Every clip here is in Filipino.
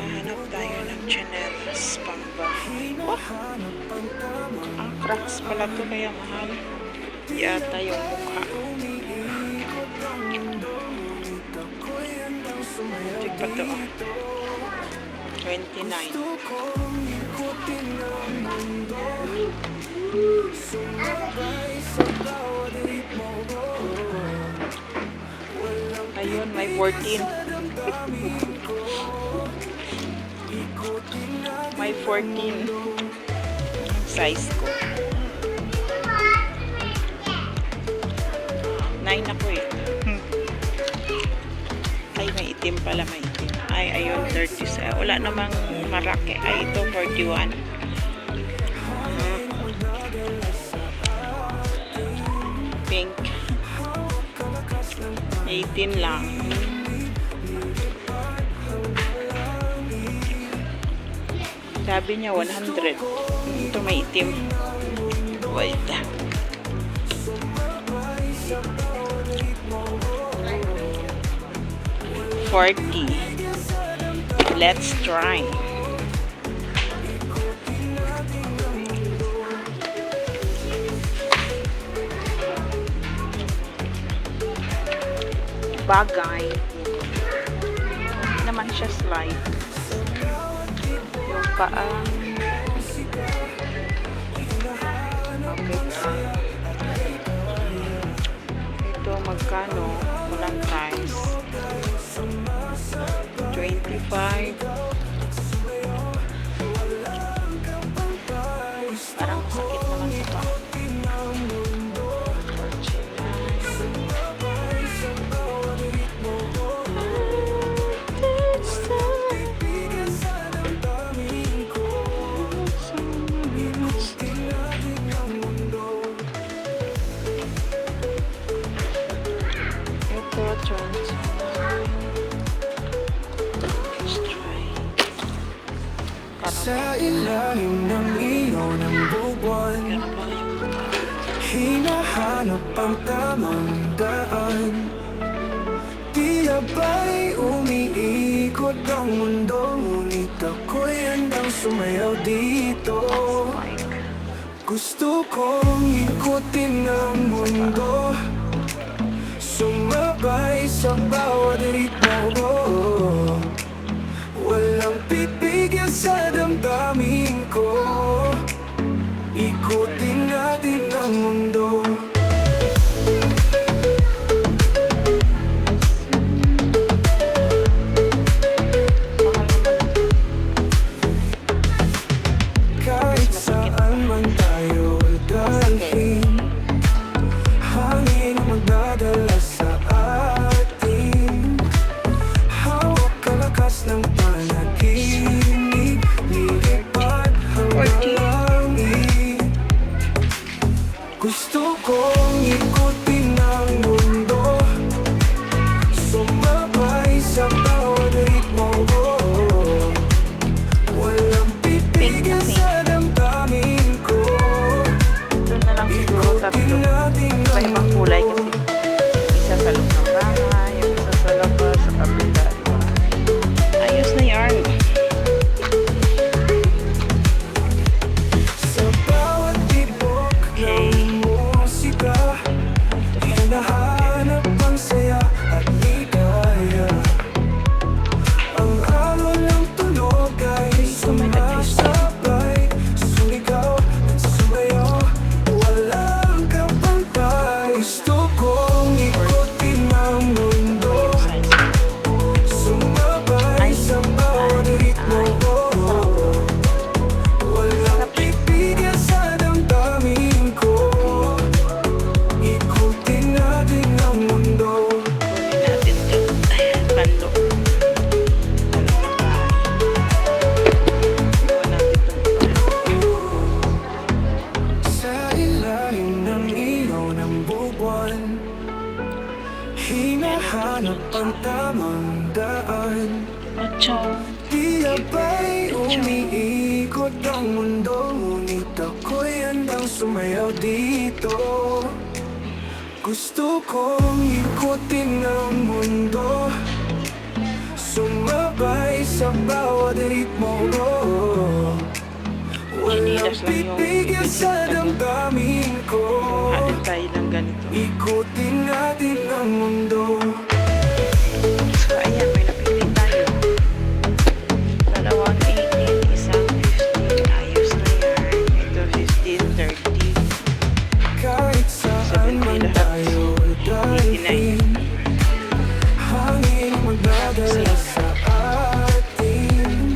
Hanap tayo ng chanelas pangbahay. Wah! Ang cracks pala to kaya mahal. Yata yung mukha. Check pa to. 29. Ayun, may 14. May 14 size ko. 9 ako eh. Ay, may itim pala, may itim. Ay, ayun, 30. Wala namang maraki. Ay, ito, 41. Pink. 18 lang. Sabi niya 100. Ito may itim. Wait. $40. Let's try. Bagay. Hindi naman siya slide. Yung paa. Okay. Ito magkano? Walang price. 25. Parang sakit naman sa paa. Sa ilalim ng ilaw ng buwan, hinahanap ang tamang daan. Tila ba'y umiikot ang mundo, ngunit ako'y handang sumayaw dito. Gusto kong ikutin ang mundo, sumabay sa bawat ritmo ko. Walang pipigil sa damdamin ko, ikutin natin ang mundo. Kahit saan man tayo dalhin, hangin magdadala sa atin. Hawak kalakas ng panaginip, lilipad hanggang langit. Gusto kong ikutin ang mundo, sumabay sa bawat ritmo ko. Walang pipigil sa damdamin ko, Ito na lang siguro tatlo. Iba ibang kulay kasi. Isa sa loob ng bahay, yung isa sa labas, sa kabila. Diba? Ayos na yarn. sa bawat tibok ng musika, hinahanap ang saya at ligaya. Ang alon ng tunog ay sumasabay, sumigaw at sumayaw, walang kapantay. Gusto kong ikutin ang mundo, sumabay sa bawat ritmo ko. Walang pipigil sa damdamin ko, ikutin natin ang mundo. Kunin natin ito. Ayan, pando. Pando ng bahay. Iwan natin ito. Sa ilalim ng ilaw ng buwan, hinahanap ang tamang daan. Macho. Tila ba'y umiikot ang mundo, ngunit ako'y handang sumayaw dito. Gusto kong ikutin ang mundo, sa bawat ritmo. Walang Inilas lang yung pipigil sa damdamin ko. Hanin tayo ng ganito. Ikutin natin ang mundo. So, ayan, may napili tayo. Dalawang 18, isang 15. Ayos na yan. Ito 15, 30. Kahit saan man tayo dalhin, hangin magdadala sa atin.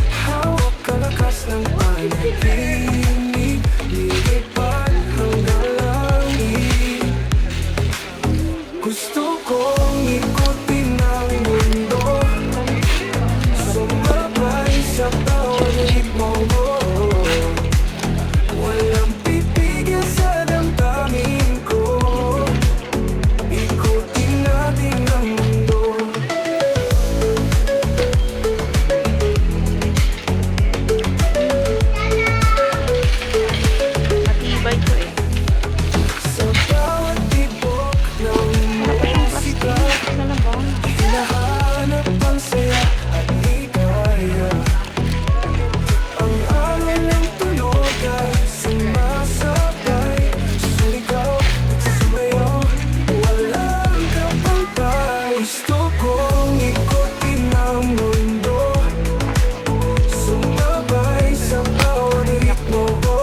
Hawak kalakas ng panaginip, lilipad hanggang langit. Gusto kong ikutin ang mundo, sumabay sa bawat ritmo mo. Walang pipigil sa damdamin ko. Ikutin natin ang mundo. Matibay to eh. Sa bawat tibok ng musika, Ito na lang ba? hinahanap ang saya at ligaya. Ang alon ng tunog ay sumasabay, sumigaw at sumayaw, walang kapantay. Gusto kong ikutin ang mundo, sumabay sa bawat ritmo ko.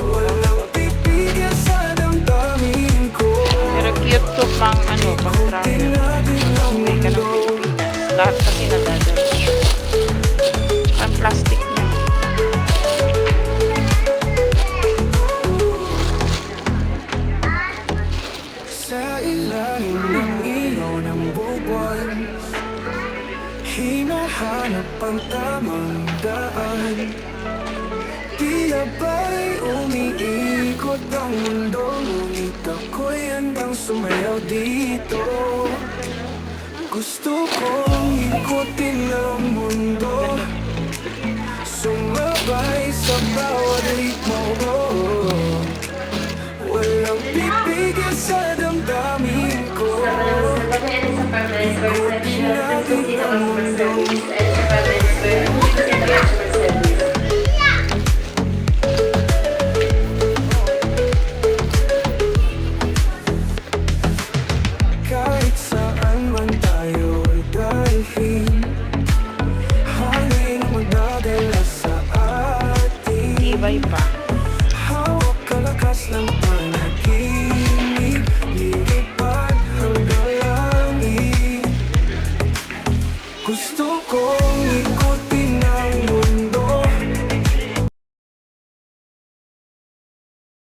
Walang pipigil sa damdamin ko. Pero cute to pang ano, pang travel. May ka ng Pilipinas. Lahat kasi nadadala. Ang plastic niya. Sa ilalim ng ilaw ng buwan, hinahanap ang tamang daan. Tila ba'y umiikot ang mundo, ngunit ako'y handang sumayaw dito. Gusto kong ikutin ang mundo, sumabay sa bawat ritmo ko. Walang pipigil sa damdamin ko. Ikutin natin ang mundo. Kahit saan man tayo dalhin, hangin magdadala sa atin. Tibay pa. Hawak kalakas ng panaginip, lilipad hanggang langit. Gusto kong ikutin